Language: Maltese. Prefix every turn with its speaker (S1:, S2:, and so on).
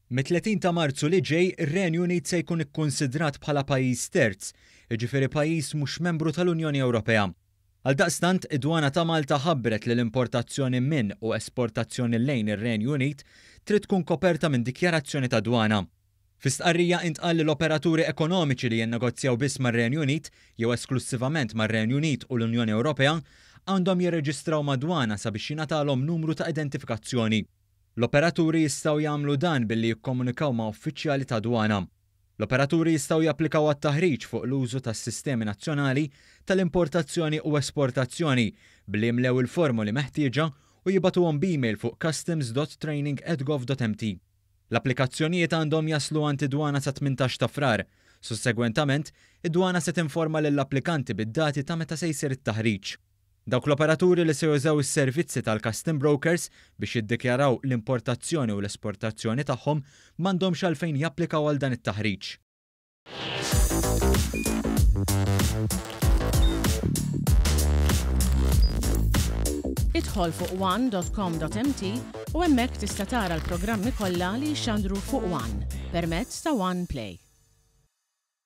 S1: Mit-30 ta' Marzu li ġej, ir-Renju Unit se jkun ikkunsidrat bħala pajjiż terz, jiġifieri pajjiż mhux membru tal-Unjoni Ewropea. Għaldaqstant, id-dwana ta' Malta ħabbret li l-importazzjoni minn u esportazzjoni lejn ir-Renju Unit trid tkun koperta minn dikjarazzjoni ta' dwana. Fi stqarrija intqal li l-operaturi ekonomiċi li jinnegozjaw biss mar-Renju Unit jew esklusivament mar-Renju Unit u l-Unjoni Ewropea għandhom jirreġistraw mad-dwana sabiex jingħatalhom numru ta' identifikazzjoni. L-operaturi jistgħu jagħmlu dan billi jikkomunikaw ma' uffiċjali ta' dwana. L-operaturi jistgħu japplikaw għat-taħriġ fuq l-użu tas-sistemi nazzjonali tal-importazzjoni u esportazzjoni billi jimlew il-formuli meħtieġa u jibatuhom b'email fuq customs.training@gov.mt. L-applikazzjonijiet għandhom jaslu għand id-dwana sa 18 ta' Frar. Sussegwentament, id-dwana se tinforma lill-applikanti bid-dati ta' meta se jsir it-taħriġ. Dawk l-operaturi li se jużaw is-servizzi tal-custom brokers biex jiddikjaraw l-importazzjoni u l-esportazzjoni tagħhom m'għandhomx għalfejn japplikaw għal dan it-taħriġ.
S2: Idħol fuq one.com.mt u hemmhekk tista' tara l-programmi kollha li jxandru fuq One permezz ta' One Play.